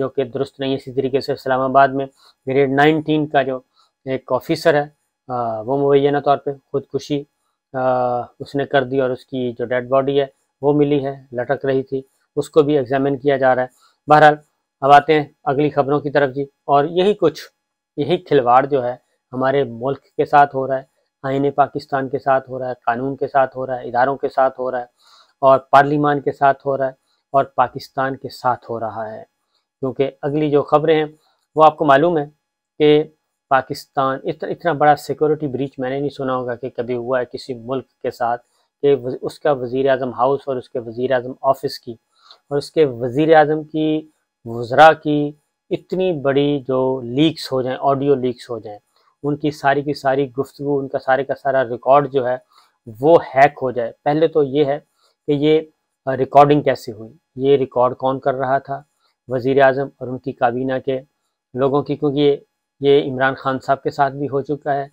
جو کہ درست نہیں ہے۔ اسی طریقے سے اسلام آباد میں گریڈ 19 کا جو ایک آفیسر ہے وہ مبینہ طور پہ خودکشی اس نے کر دی، اور اس کی جو ڈیڈ باڈی ہے وہ ملی ہے، لٹک رہی تھی، اس کو بھی ایگزامن کیا جا رہا ہے۔ بہرحال اب آتے ہیں اگلی خبروں کی طرف جی، اور یہی کھلواڑ جو ہے ہمارے ملک کے ساتھ ہو رہا ہے، آئین پاکستان کے ساتھ ہو رہا ہے، قانون کے ساتھ ہو رہا ہے، اداروں کے ساتھ ہو رہا ہے، اور پارلیمان کے ساتھ ہو رہا ہے، اور پاکستان کے ساتھ ہو رہا ہے۔ کیونکہ اگلی جو خبریں ہیں وہ آپ کو معلوم ہے کہ پاکستان اتنا بڑا سیکورٹی بریچ میں نے نہیں سنا ہوگا کہ کبھی ہوا ہے کسی ملک کے ساتھ، کہ اس کا وزیر اعظم ہاؤس اور اس کے وزیر اعظم آفس کی اور اس کے وزیر اعظم کی وزراء کی اتنی بڑی جو لیکس ہو جائیں، آڈیو لیکس ہو جائیں، ان کی ساری گفتگو، ان کا سارا ریکارڈ جو ہے وہ ہیک ہو جائے۔ پہلے تو یہ ہے کہ یہ ریکارڈنگ کیسے ہوئی، یہ ریکارڈ کون کر رہا تھا، وزیر اعظم اور ان کی کابینہ کے لوگوں کی، کیونکہ یہ عمران خان صاحب کے ساتھ بھی ہو چکا ہے۔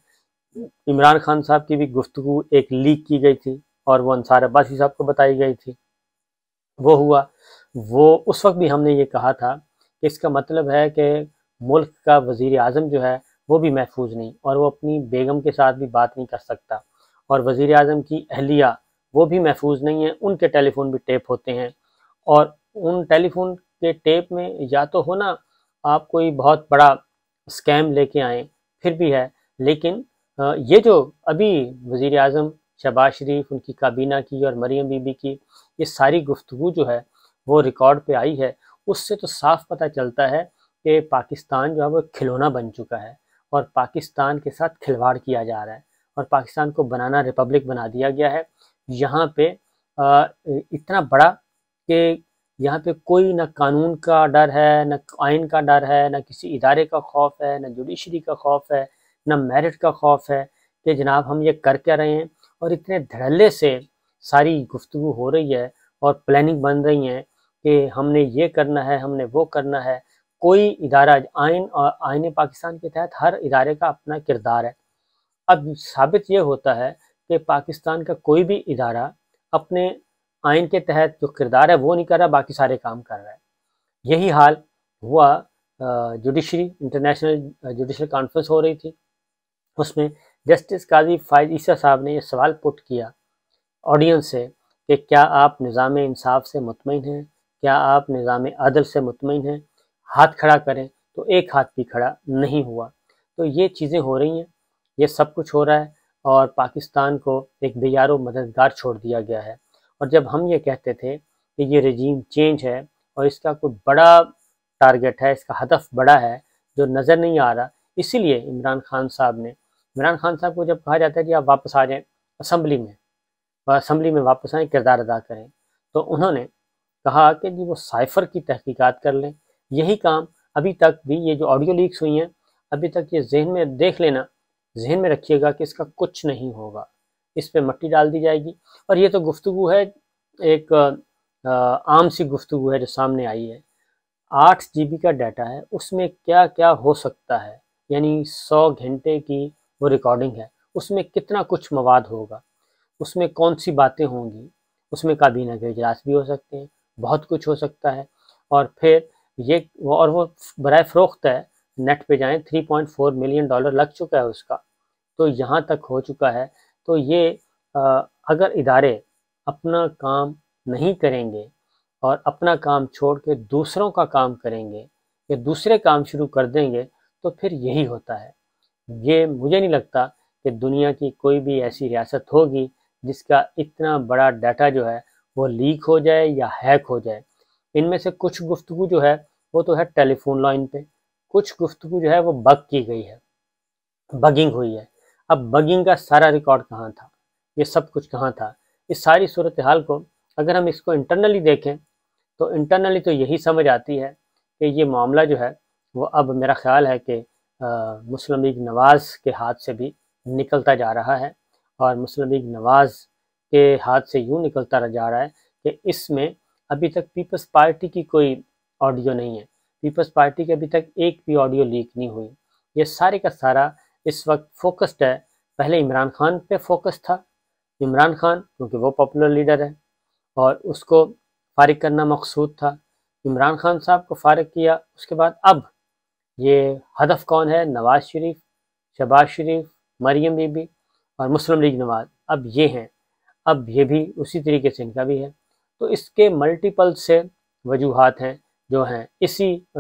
عمران خان صاحب کی بھی گفتگو ایک لیک کی گئی تھی اور وہ انصار عباسی صاحب کو بتائی گئی تھی، وہ ہوا۔ وہ اس وقت بھی ہم نے یہ کہا تھا کہ اس کا مطلب ہے کہ ملک کا وزیر اعظم جو ہے وہ بھی محفوظ نہیں، اور وہ اپنی بیگم کے ساتھ بھی بات نہیں کر سکتا، اور وزیر اعظم کی اہلیہ وہ بھی محفوظ نہیں ہیں، ان کے ٹیلی فون بھی ٹیپ ہوتے ہیں، اور ان ٹیلی فون کے ٹیپ میں یا تو ہونا آپ کوئی بہت بڑا اسکیم لے کے آئیں، پھر بھی ہے، لیکن یہ جو ابھی وزیر اعظم شہباز شریف، ان کی کابینہ کی اور مریم بی بی کی یہ ساری گفتگو جو ہے وہ ریکارڈ پہ آئی ہے، اس سے تو صاف پتہ چلتا ہے کہ پاکستان جو ہے وہ کھلونا بن چکا ہے، اور پاکستان کے ساتھ کھلواڑ کیا جا رہا ہے، اور پاکستان کو بنانا ریپبلک بنا دیا گیا ہے۔ یہاں پہ اتنا بڑا کہ یہاں پہ کوئی نہ قانون کا ڈر ہے، نہ آئین کا ڈر ہے، نہ کسی ادارے کا خوف ہے، نہ جوڈیشری کا خوف ہے، نہ میرٹ کا خوف ہے کہ جناب ہم یہ کر کے رہے ہیں، اور اتنے دھڑلے سے ساری گفتگو ہو رہی ہے اور پلاننگ بن رہی ہیں کہ ہم نے یہ کرنا ہے، ہم نے وہ کرنا ہے۔ کوئی ادارہ آئین پاکستان کے تحت ہر ادارے کا اپنا کردار ہے۔ اب ثابت یہ ہوتا ہے کہ پاکستان کا کوئی بھی ادارہ اپنے آئین کے تحت جو کردار ہے وہ نہیں کر رہا، باقی سارے کام کر رہا ہے۔ یہی حال ہوا جوڈیشری انٹرنیشنل جوڈیشل کانفرنس ہو رہی تھی، اس میں جسٹس قاضی فائز عیسیٰ صاحب نے یہ سوال پٹ کیا آڈینس سے کہ کیا آپ نظام انصاف سے مطمئن ہیں، کیا آپ نظام عدل سے مطمئن ہیں؟ ہاتھ کھڑا کریں، تو ایک ہاتھ بھی کھڑا نہیں ہوا۔ تو یہ چیزیں ہو رہی ہیں، یہ سب کچھ ہو رہا ہے، اور پاکستان کو ایک بے یار و مددگار چھوڑ دیا گیا ہے۔ اور جب ہم یہ کہتے تھے کہ یہ رجیم چینج ہے اور اس کا کوئی بڑا ٹارگٹ ہے، اس کا ہدف بڑا ہے جو نظر نہیں آ رہا، اسی لیے عمران خان صاحب کو جب کہا جاتا ہے کہ آپ واپس آ جائیں اسمبلی میں واپس آئیں، کردار ادا کریں، تو انہوں نے کہا کہ جی وہ سائفر کی تحقیقات کر لیں۔ یہی کام ابھی تک بھی، یہ جو آڈیو لیکس ہوئی ہیں، ابھی تک یہ ذہن میں دیکھ لینا، ذہن میں رکھیے گا کہ اس کا کچھ نہیں ہوگا، اس پہ مٹی ڈال دی جائے گی۔ اور یہ تو گفتگو ہے، ایک عام سی گفتگو ہے جو سامنے آئی ہے۔ 8 GB کا ڈیٹا ہے، اس میں کیا کیا ہو سکتا ہے، یعنی 100 گھنٹے کی وہ ریکارڈنگ ہے، اس میں کتنا کچھ مواد ہوگا، اس میں کون سی باتیں ہوں گی، اس میں کابینہ کے اجلاس بھی ہو سکتے ہیں، بہت کچھ ہو سکتا ہے۔ اور پھر وہ برائے فروخت ہے، نیٹ پہ جائیں، $3.4 ملین لگ چکا ہے اس کا، تو یہاں تک ہو چکا ہے۔ تو یہ اگر ادارے اپنا کام نہیں کریں گے اور اپنا کام چھوڑ کے دوسروں کا کام کریں گے یا دوسرے کام شروع کر دیں گے، تو پھر یہی ہوتا ہے۔ یہ مجھے نہیں لگتا کہ دنیا کی کوئی بھی ایسی ریاست ہوگی جس کا اتنا بڑا ڈیٹا جو ہے وہ لیک ہو جائے یا ہیک ہو جائے۔ ان میں سے کچھ گفتگو جو ہے وہ تو ہے ٹیلی فون لائن پہ، کچھ گفتگو جو ہے وہ بگ کی گئی ہے، بگنگ ہوئی ہے۔ اب بگنگ کا سارا ریکارڈ کہاں تھا، یہ سب کچھ کہاں تھا؟ اس ساری صورتحال کو اگر ہم اس کو انٹرنلی دیکھیں تو انٹرنلی تو یہی سمجھ آتی ہے کہ یہ معاملہ جو ہے وہ اب میرا خیال ہے کہ مسلم لیگ نواز کے ہاتھ سے بھی نکلتا جا رہا ہے، اور مسلم لیگ نواز کے ہاتھ سے یوں نکلتا جا رہا ہے کہ اس میں ابھی تک پیپلز پارٹی کی کوئی آڈیو نہیں ہے، پیپلز پارٹی کے ابھی تک ایک بھی آڈیو لیک نہیں ہوئی۔ یہ سارے کا سارا اس وقت فوکسڈ ہے، پہلے عمران خان پہ فوکس تھا، عمران خان کیونکہ وہ پاپولر لیڈر ہے اور اس کو فارغ کرنا مقصود تھا۔ عمران خان صاحب کو فارغ کیا، اس کے بعد اب یہ ہدف کون ہے؟ نواز شریف، شہباز شریف، مریم بی بی اور مسلم لیگ نواز، اب یہ ہیں، اب یہ بھی اسی طریقے سے ان کا بھی ہے۔ تو اس کے ملٹیپل سے وجوہات ہیں جو ہیں،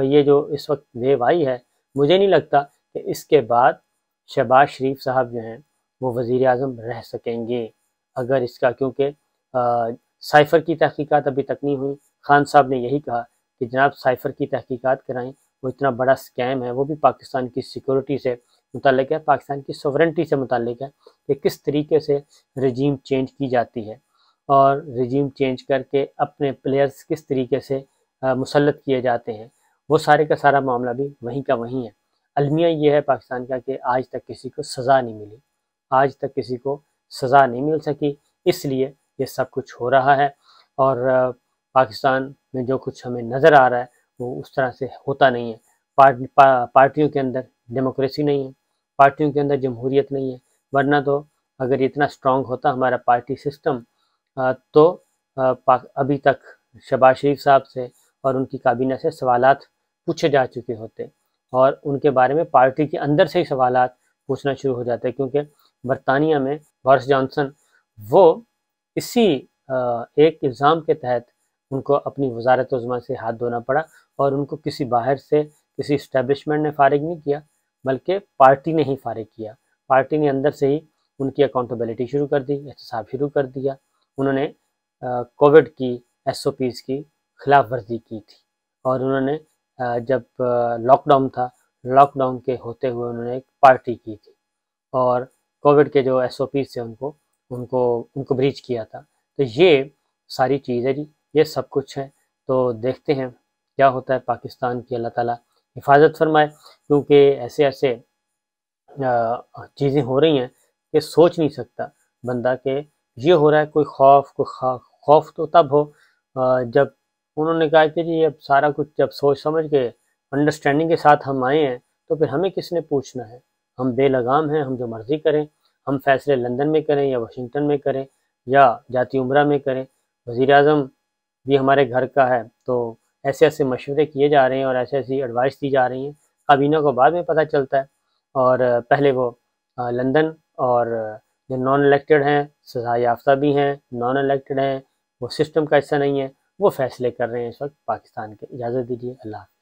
یہ جو اس وقت ویو آئی ہے، مجھے نہیں لگتا کہ اس کے بعد شہباز شریف صاحب جو ہیں وہ وزیر اعظم رہ سکیں گے اگر اس کا، کیونکہ سائفر کی تحقیقات ابھی تک نہیں ہوئی۔ خان صاحب نے یہی کہا کہ جناب سائفر کی تحقیقات کرائیں، وہ اتنا بڑا سکیم ہے، وہ بھی پاکستان کی سیکورٹی سے متعلق ہے، پاکستان کی سوورنٹی سے متعلق ہے کہ کس طریقے سے رجیم چینج کی جاتی ہے اور رجیم چینج کر کے اپنے پلیئرز کس طریقے سے مسلط کیے جاتے ہیں، وہ سارے کا سارا معاملہ بھی وہیں کا وہیں ہے۔ المیہ یہ ہے پاکستان کا کہ آج تک کسی کو سزا نہیں ملی، آج تک کسی کو سزا نہیں مل سکی، اس لیے یہ سب کچھ ہو رہا ہے۔ اور پاکستان میں جو کچھ ہمیں نظر آ رہا ہے وہ اس طرح سے ہوتا نہیں ہے۔ پارٹیوں کے اندر ڈیموکریسی نہیں ہے، پارٹیوں کے اندر جمہوریت نہیں ہے، ورنہ تو اگر اتنا سٹرونگ ہوتا ہمارا پارٹی سسٹم تو ابھی تک شہباز شریف صاحب سے اور ان کی کابینہ سے سوالات پوچھے جا چکے ہوتے اور ان کے بارے میں پارٹی کے اندر سے ہی سوالات پوچھنا شروع ہو جاتے، کیونکہ برطانیہ میں بورس جانسن وہ اسی ایک الزام کے تحت ان کو اپنی وزارت عظمیٰ سے ہاتھ دھونا پڑا، اور ان کو کسی باہر سے کسی اسٹیبلشمنٹ نے فارغ نہیں کیا بلکہ پارٹی نے ہی فارغ کیا۔ پارٹی نے اندر سے ہی ان کی اکاؤنٹیبلٹی شروع کر دی، احتساب شروع کر دیا۔ انہوں نے کووڈ کی SOPs کی خلاف ورزی کی تھی، اور انہوں نے جب لاک ڈاؤن تھا، لاک ڈاؤن کے ہوتے ہوئے انہوں نے ایک پارٹی کی تھی اور کووڈ کے جو SOPs تھے ان کو بریچ کیا تھا۔ تو یہ ساری چیز ہے جی، یہ سب کچھ ہے۔ تو دیکھتے ہیں کیا ہوتا ہے، پاکستان کی اللہ تعالیٰ حفاظت فرمائے، کیونکہ ایسے چیزیں ہو رہی ہیں کہ سوچ نہیں سکتا بندہ کہ یہ ہو رہا ہے۔ کوئی خوف تو تب ہو جب انہوں نے کہا کہ جی اب سارا کچھ جب سوچ سمجھ کے انڈرسٹینڈنگ کے ساتھ ہم آئے ہیں تو پھر ہمیں کس نے پوچھنا ہے، ہم بے لگام ہیں، ہم جو مرضی کریں، ہم فیصلے لندن میں کریں یا واشنگٹن میں کریں یا جاتی عمرہ میں کریں، وزیر اعظم بھی ہمارے گھر کا ہے، تو ایسے مشورے کیے جا رہے ہیں اور ایسی ایڈوائس دی جا رہی ہیں، کابینہ کو بعد میں پتہ چلتا ہے، اور پہلے وہ لندن اور جو نان الیکٹڈ ہیں، سزا یافتہ بھی ہیں، نان الیکٹڈ ہیں، وہ سسٹم کا حصہ نہیں ہے، وہ فیصلے کر رہے ہیں اس وقت پاکستان کے۔ اجازت دیجیے، اللہ حافظ۔